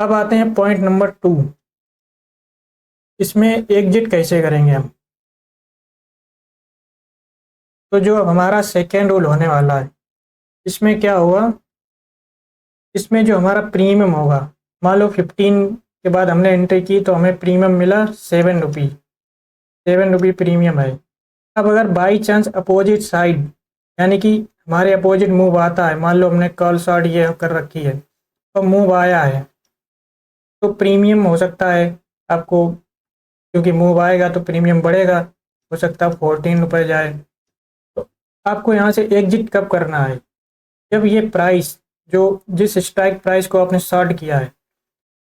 अब आते हैं पॉइंट नंबर 2। इसमें एग्जिट कैसे करेंगे हम। तो जो अब हमारा सेकेंड रूल होने वाला है, इसमें क्या हुआ, इसमें जो हमारा प्रीमियम होगा, मान लो 15 के बाद हमने एंट्री की तो हमें प्रीमियम मिला 7 रुपी। 7 रुपी प्रीमियम है। अब अगर बाई चांस अपोजिट साइड, यानी कि हमारे अपोजिट मूव आता है, मान लो हमने कॉल शॉर्ट ये कर रखी है और मूव आया है, तो प्रीमियम हो सकता है आपको, क्योंकि मूव आएगा तो प्रीमियम बढ़ेगा, हो सकता है 14 रुपये जाए। तो आपको यहाँ से एग्जिट कब करना है, जब ये प्राइस, जो जिस स्ट्राइक प्राइस को आपने शॉर्ट किया है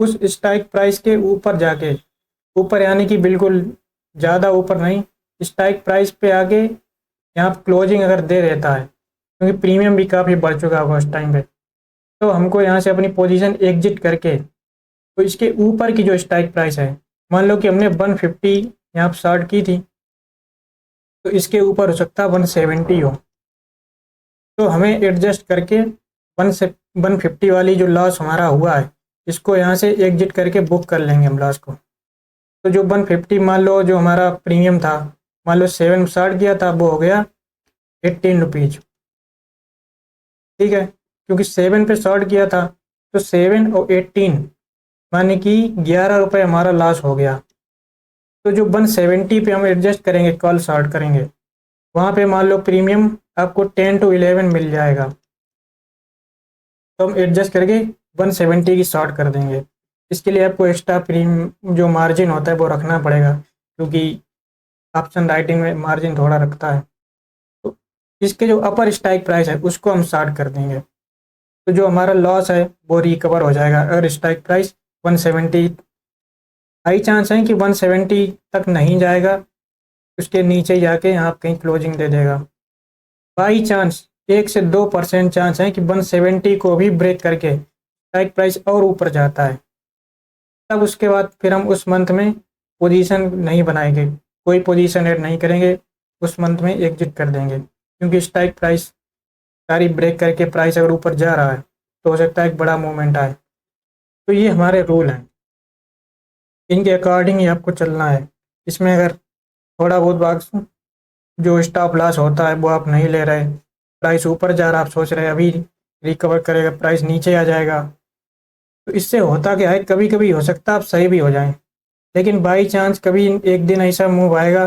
उस स्ट्राइक प्राइस के ऊपर जाके, ऊपर यानी कि बिल्कुल ज़्यादा ऊपर नहीं, स्ट्राइक प्राइस पे आके यहाँ क्लोजिंग अगर दे देता है, क्योंकि प्रीमियम भी काफ़ी बढ़ चुका होगा उस टाइम पे, तो हमको यहाँ से अपनी पोजीशन एग्जिट करके, तो इसके ऊपर की जो स्ट्राइक प्राइस है, मान लो कि हमने 150 यहाँ पर शॉर्ट की थी, तो इसके ऊपर हो सकता है 170 हो, तो हमें एडजस्ट करके 150 वाली जो लॉस हमारा हुआ है, इसको यहाँ से एग्जिट करके बुक कर लेंगे हम लॉस को। तो जो 150 मान लो जो हमारा प्रीमियम था, मान लो 7 शॉर्ट किया था, वो हो गया 18 रुपीज़। ठीक है, क्योंकि 7 पे शॉर्ट किया था, तो 7 और 18 माने कि 11 रुपये हमारा लॉस हो गया। तो जो 170 पे हम एडजस्ट करेंगे, कॉल शॉर्ट करेंगे, वहाँ पे मान लो प्रीमियम आपको 10 to 11 मिल जाएगा, तो हम एडजस्ट करके 170 की शॉर्ट कर देंगे। इसके लिए आपको एक्स्ट्रा प्रीमियम जो मार्जिन होता है वो रखना पड़ेगा, क्योंकि ऑप्शन राइटिंग में मार्जिन थोड़ा रखता है। तो इसके जो अपर स्ट्राइक प्राइस है उसको हम शॉर्ट कर देंगे, तो जो हमारा लॉस है वो रिकवर हो जाएगा। अगर स्ट्राइक प्राइस 170, हाई चांस है कि 170 तक नहीं जाएगा, उसके नीचे जाके यहाँ कहीं क्लोजिंग दे देगा। बाई चांस 1 से 2% चांस है कि 170 को भी ब्रेक करके स्ट्राइक प्राइस और ऊपर जाता है, तब उसके बाद फिर हम उस मंथ में पोजीशन नहीं बनाएंगे, कोई पोजीशन ऐड नहीं करेंगे, उस मंथ में एग्जिट कर देंगे, क्योंकि स्ट्राइक प्राइस सारी ब्रेक करके प्राइस अगर ऊपर जा रहा है तो हो सकता है एक बड़ा मूवमेंट आए। तो ये हमारे रूल हैं, इनके अकॉर्डिंग ही आपको चलना है। इसमें अगर थोड़ा बहुत भाग जो स्टॉप लॉस होता है वो आप नहीं ले रहे, प्राइस ऊपर जा रहा, आप सोच रहे अभी रिकवर करेगा, प्राइस नीचे आ जाएगा, तो इससे होता क्या है, कभी कभी हो सकता है आप सही भी हो जाएं, लेकिन बाई चांस कभी एक दिन ऐसा मूव आएगा,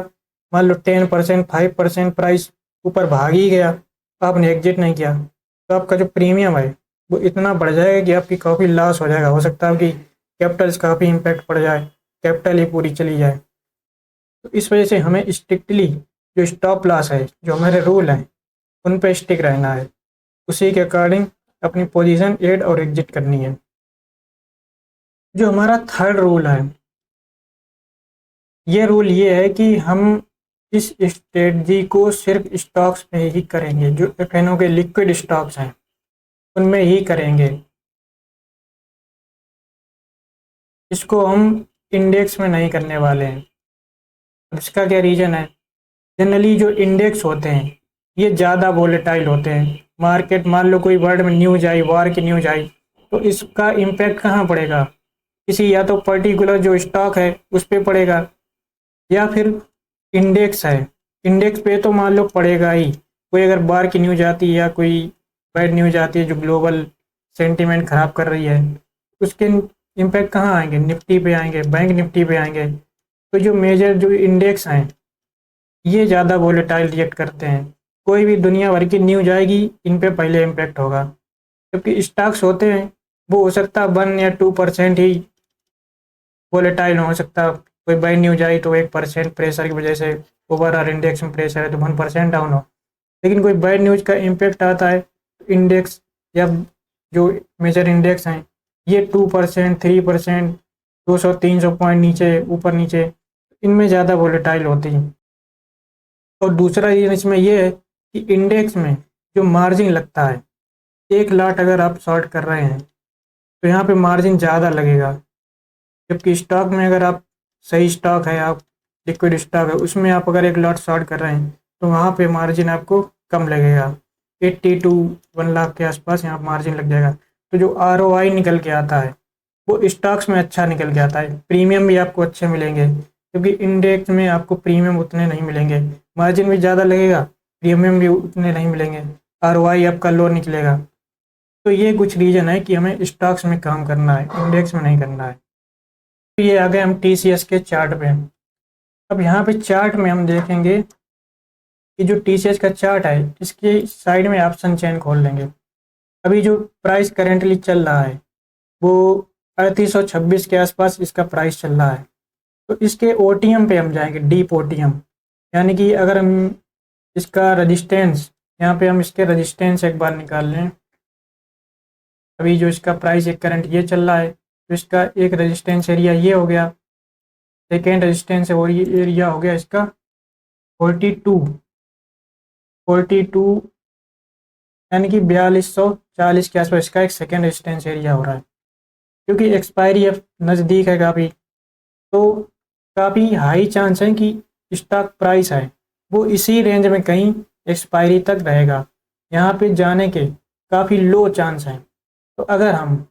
मान लो 10% 5% प्राइस ऊपर भाग ही गया, आपने एग्जिट नहीं किया, तो आपका जो प्रीमियम है वो इतना बढ़ जाएगा कि आपकी काफ़ी लॉस हो जाएगा। हो सकता है कि कैपिटल काफ़ी इम्पैक्ट पड़ जाए, कैपिटल ही पूरी चली जाए। तो इस वजह से हमें स्ट्रिक्टली जो स्टॉप लॉस है, जो हमारे रूल हैं, उन पे स्टिक रहना है, उसी के अकॉर्डिंग अपनी पोजीशन ऐड और एग्जिट करनी है। जो हमारा थर्ड रूल है, ये रूल ये है कि हम इस स्ट्रेटजी को सिर्फ स्टॉक्स में ही करेंगे, जो एफएनओ के लिक्विड स्टॉक्स हैं उनमें ही करेंगे। इसको हम इंडेक्स में नहीं करने वाले हैं। अब इसका क्या रीज़न है, जनरली जो इंडेक्स होते हैं ये ज़्यादा वोलेटाइल होते हैं। मार्केट, मान लो कोई वर्ल्ड में न्यूज आई, वॉर की न्यूज आई, तो इसका इम्पैक्ट कहाँ पड़ेगा, किसी या तो पर्टिकुलर जो स्टॉक है उस पर पड़ेगा, या फिर इंडेक्स है, इंडेक्स पे तो मान लो पड़ेगा ही। कोई अगर बाहर की न्यूज आती है या कोई बैड न्यूज आती है जो ग्लोबल सेंटीमेंट ख़राब कर रही है, उसके इम्पैक्ट कहाँ आएंगे, निफ्टी पे आएंगे, बैंक निफ्टी पे आएंगे। तो जो मेजर जो इंडेक्स हैं ये ज़्यादा वोलेटाइल रिएक्ट करते हैं, कोई भी दुनिया भर की न्यूज आएगी इन पे पहले इम्पैक्ट होगा। जबकि स्टॉक्स होते हैं वो हो सकता है 1 या 2% ही वोलेटाइल हो सकता है। कोई बैड न्यूज आई तो 1% प्रेशर की वजह से ओवरऑल इंडेक्स में प्रेशर है तो 1% डाउन हो, लेकिन कोई बैड न्यूज का इम्पैक्ट आता है तो इंडेक्स या जो मेजर इंडेक्स हैं ये 2% 3%, 200 300 पॉइंट नीचे ऊपर नीचे, इनमें ज़्यादा वोलेटाइल होती हैं। और दूसरा रीज़न इसमें यह है कि इंडेक्स में जो मार्जिन लगता है, 1 लाख अगर आप शॉर्ट कर रहे हैं तो यहाँ पे मार्जिन ज़्यादा लगेगा, जबकि स्टॉक में अगर आप सही स्टॉक है, आप लिक्विड स्टॉक है, उसमें आप अगर 1 लॉट शॉर्ट कर रहे हैं तो वहाँ पे मार्जिन आपको कम लगेगा, 80 to 1 लाख के आसपास यहाँ मार्जिन लग जाएगा। तो जो ROI निकल के आता है वो स्टॉक्स में अच्छा निकल के आता है। प्रीमियम भी आपको अच्छे मिलेंगे, क्योंकि इंडेक्स में आपको प्रीमियम उतने नहीं मिलेंगे, मार्जिन भी ज़्यादा लगेगा, प्रीमियम भी उतने नहीं मिलेंगे, आरओआई आपका लो निकलेगा। तो ये कुछ रीज़न है कि हमें स्टॉक्स में काम करना है, इंडेक्स में नहीं करना है। तो ये आ गए हम टीसीएस के चार्ट पे। अब यहाँ पे चार्ट में हम देखेंगे कि जो टीसीएस का चार्ट है, इसके साइड में ऑप्शन चेन खोल लेंगे। अभी जो प्राइस करेंटली चल रहा है वो 3826 के आसपास इसका प्राइस चल रहा है। तो इसके ओटीएम पे हम जाएंगे, डीप ओटीएम, यानी कि अगर हम इसका रजिस्टेंस, यहाँ पे हम इसके रजिस्टेंस एक बार निकाल लें। अभी जो इसका प्राइस एक करंट ये चल रहा है, तो इसका एक रेजिस्टेंस एरिया ये हो गया, सेकेंड रेजिस्टेंस एरिया हो गया इसका 42 यानी कि 4240 के आसपास इसका एक सेकेंड रेजिस्टेंस एरिया हो रहा है। क्योंकि एक्सपायरी अब नज़दीक है काफ़ी, तो काफ़ी हाई चांस है कि स्टॉक प्राइस है वो इसी रेंज में कहीं एक्सपायरी तक रहेगा, यहाँ पे जाने के काफ़ी लो चांस हैं। तो अगर हम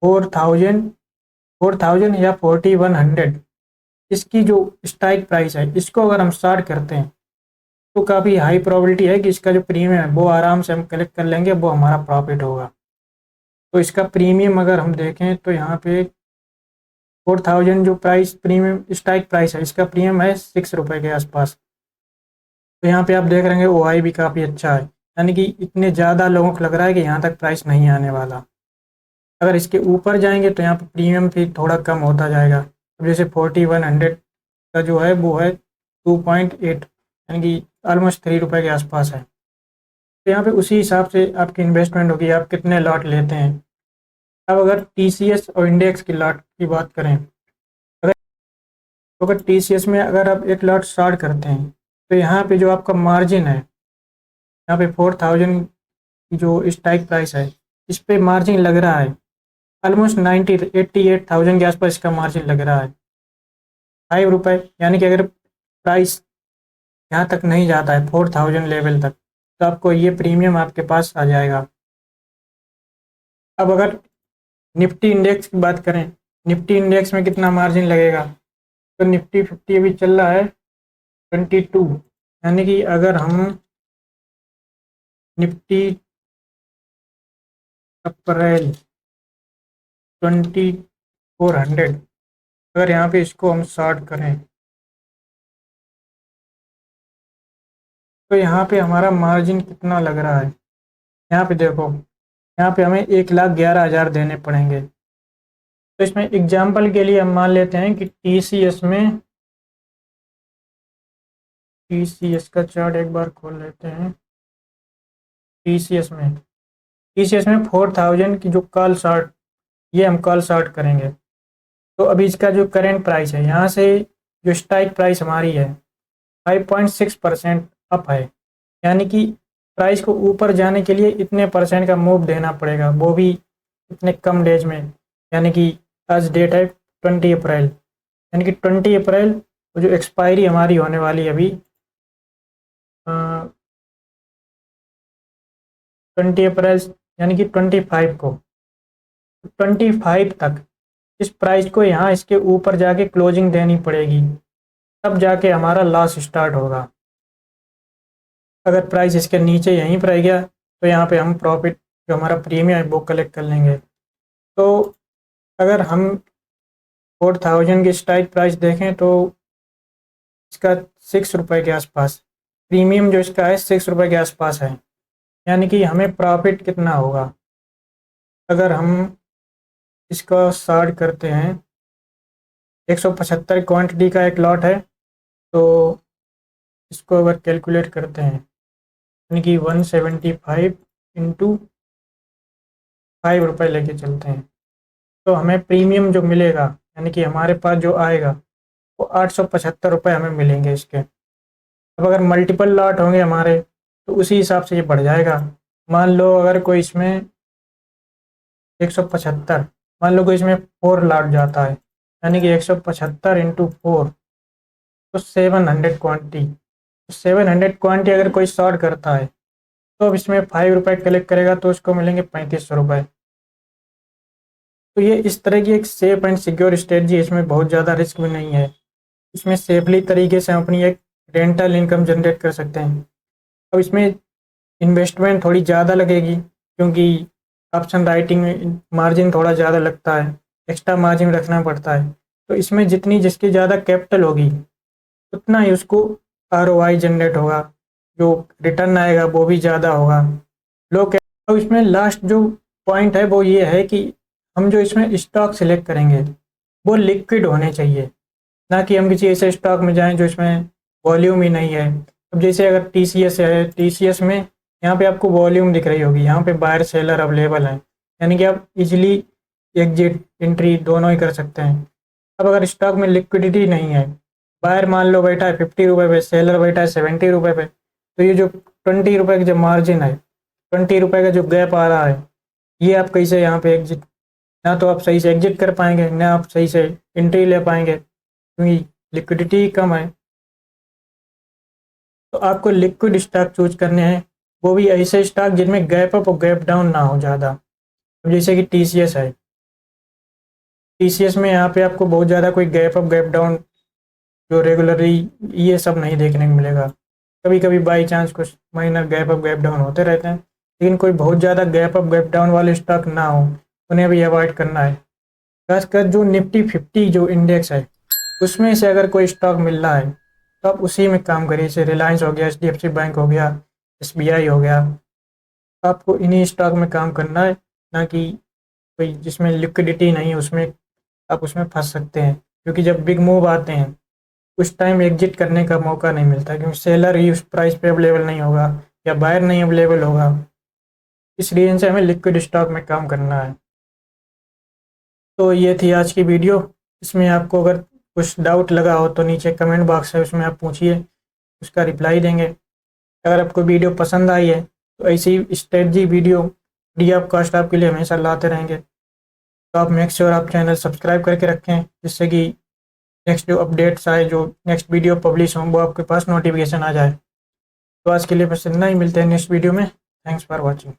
4000 या 4100 इसकी जो स्ट्राइक प्राइस है, इसको अगर हम स्टार्ट करते हैं तो काफ़ी हाई प्रोबेबिलिटी है कि इसका जो प्रीमियम है वो आराम से हम कलेक्ट कर लेंगे, वो हमारा प्रॉफिट होगा। तो इसका प्रीमियम अगर हम देखें तो यहाँ पे 4000 जो प्राइस प्रीमियम स्ट्राइक प्राइस है, इसका प्रीमियम है 6 रुपये के आसपास। तो यहाँ पे आप देख रहे हैं ओआई भी काफ़ी अच्छा है, यानी कि इतने ज़्यादा लोगों को लग रहा है कि यहाँ तक प्राइस नहीं आने वाला। अगर इसके ऊपर जाएंगे तो यहाँ पर प्रीमियम भी थोड़ा कम होता जाएगा। अब जैसे 4100 का जो है वो है 2.8, यानी कि ऑलमोस्ट 3 रुपये के आसपास है। तो यहाँ पे उसी हिसाब से आपकी इन्वेस्टमेंट होगी, आप कितने लॉट लेते हैं। अब अगर टीसीएस और इंडेक्स की लॉट की बात करें, अगर टीसीएस में अगर आप एक लॉट स्टार्ट करते हैं तो यहाँ पे जो आपका मार्जिन है, यहाँ पे 4000 की जो स्ट्राइक प्राइस है, इस पे मार्जिन लग रहा है ऑलमोस्ट 88,000 के आसपास इसका मार्जिन लग रहा है, 5 रुपये। यानी कि अगर प्राइस यहाँ तक नहीं जाता है 4000 लेवल तक, तो आपको ये प्रीमियम आपके पास आ जाएगा। अब अगर निफ्टी इंडेक्स की बात करें, निफ्टी इंडेक्स में कितना मार्जिन लगेगा, तो निफ्टी 50 अभी चल रहा है 22, यानी कि अगर हम निफ्टी अप्रैल 2400 अगर यहाँ पे इसको हम शॉर्ट करें तो यहाँ पे हमारा मार्जिन कितना लग रहा है, यहाँ पे देखो, यहाँ पे हमें 1,11,000 देने पड़ेंगे। तो इसमें एग्जाम्पल के लिए हम मान लेते हैं कि टीसीएस का चार्ट एक बार खोल लेते हैं। टीसीएस में 4000 की जो कॉल शॉर्ट, ये हम कॉल शॉर्ट करेंगे। तो अभी इसका जो करेंट प्राइस है, यहाँ से जो स्ट्राइक प्राइस हमारी है 5.6% अप है, यानी कि प्राइस को ऊपर जाने के लिए इतने परसेंट का मूव देना पड़ेगा, वो भी इतने कम डेज में। यानी कि आज डेट है 20 अप्रैल, यानी कि 20 अप्रैल जो एक्सपायरी हमारी होने वाली है अभी 20 अप्रैल, यानी कि 25 को, 25 तक इस प्राइस को यहाँ इसके ऊपर जाके क्लोजिंग देनी पड़ेगी, तब जाके हमारा लॉस स्टार्ट होगा। अगर प्राइस इसके नीचे यहीं पर रह गया तो यहाँ पे हम प्रॉफिट जो हमारा प्रीमियम है वो कलेक्ट कर लेंगे। तो अगर हम 4000 की स्ट्राइक प्राइस देखें तो इसका 6 रुपये के आसपास प्रीमियम जो इसका है 6 रुपये के आसपास है, यानी कि हमें प्रॉफिट कितना होगा। अगर हम इसका शॉर्ट करते हैं, 175 क्वांटिटी का एक लॉट है, तो इसको अगर कैलकुलेट करते हैं, यानी कि 175 इंटू 5 रुपये लेके चलते हैं, तो हमें प्रीमियम जो मिलेगा, यानी कि हमारे पास जो आएगा वो 875 रुपये हमें मिलेंगे इसके। अब अगर मल्टीपल लॉट होंगे हमारे तो उसी हिसाब से ये बढ़ जाएगा। मान लो अगर कोई इसमें 175, मान लो कोई इसमें 4 लॉट जाता है, यानी कि 175 इंटू 4 तो 700 क्वान्टिटी। 700 क्वान्टिटी अगर कोई शॉर्ट करता है तो अब इसमें 5 रुपये कलेक्ट करेगा तो उसको मिलेंगे 3500 रुपये। तो ये इस तरह की एक सेफ एंड सिक्योर स्ट्रेटजी है, इसमें बहुत ज़्यादा रिस्क भी नहीं है। इसमें सेफली तरीके से हम अपनी एक रेंटल इनकम जनरेट कर सकते हैं। अब इसमें इन्वेस्टमेंट थोड़ी ज़्यादा लगेगी क्योंकि ऑप्शन राइटिंग में मार्जिन थोड़ा ज़्यादा लगता है, एक्स्ट्रा मार्जिन रखना पड़ता है। तो इसमें जितनी जिसकी ज़्यादा कैपिटल होगी उतना ही उसको आरओआई जनरेट होगा, जो रिटर्न आएगा वो भी ज़्यादा होगा। लोग तो इसमें लास्ट जो पॉइंट है वो ये है कि हम जो इसमें स्टॉक सिलेक्ट करेंगे वो लिक्विड होने चाहिए, ना कि हम किसी ऐसे स्टॉक में जाएं जो इसमें वॉल्यूम ही नहीं है। अब जैसे अगर टीसीएस है, टीसीएस में यहाँ पे आपको वॉल्यूम दिख रही होगी, यहाँ पे बायर सेलर अवेलेबल है, यानी कि आप इजीली एग्जिट एंट्री दोनों ही कर सकते हैं। अब अगर स्टॉक में लिक्विडिटी नहीं है, बायर मान लो बैठा है 50 रुपये पे, सेलर बैठा है 70 रुपये पे, तो ये जो 20 रुपये की जो मार्जिन है, 20 रुपये का जो गैप आ रहा है, ये आप कैसे यहाँ पे एग्जिट, ना तो आप सही से एग्जिट कर पाएंगे ना आप सही से एंट्री ले पाएंगे क्योंकि लिक्विडिटी कम है। तो आपको लिक्विड स्टॉक चूज करने हैं, वो भी ऐसे स्टॉक जिनमें गैप अप और गैप डाउन ना हो ज़्यादा। अब जैसे कि टीसीएस है, टीसीएस में यहाँ पे आपको बहुत ज़्यादा कोई गैप अप गैप डाउन जो रेगुलरली ये सब नहीं देखने को मिलेगा। कभी कभी बाई चांस कुछ minor gap up gap down होते रहते हैं, लेकिन कोई बहुत ज़्यादा गैप अप गैप डाउन वाले स्टॉक ना हो, उन्हें भी अवॉइड करना है। खासकर जो निफ्टी 50 जो इंडेक्स है उसमें से अगर कोई स्टॉक मिल रहा है तो आप उसी में काम करिए। जैसे रिलायंस हो गया, एचडीएफसी बैंक हो गया, एसबीआई हो गया, आपको इन्हीं स्टॉक में काम करना है, ना कि कोई जिसमें लिक्विडिटी नहीं है उसमें आप उसमें फंस सकते हैं। क्योंकि जब बिग मूव आते हैं उस टाइम एग्जिट करने का मौका नहीं मिलता क्योंकि सेलर ही उस प्राइस पे अवेलेबल नहीं होगा या बायर नहीं अवेलेबल होगा। इस रीजन से हमें लिक्विड स्टॉक में काम करना है। तो ये थी आज की वीडियो। इसमें आपको अगर कुछ डाउट लगा हो तो नीचे कमेंट बॉक्स है उसमें आप पूछिए, उसका रिप्लाई देंगे। अगर आपको वीडियो पसंद आई है तो ऐसी strategy video free of cost आपके लिए हमेशा लाते रहेंगे। तो आप मेक श्योर आप चैनल सब्सक्राइब करके रखें जिससे कि नेक्स्ट जो अपडेट्स आए, जो नेक्स्ट वीडियो पब्लिश हों वो आपके पास नोटिफिकेशन आ जाए। तो आज के लिए बस इतना ही, मिलते हैं नेक्स्ट वीडियो में। Thanks for watching.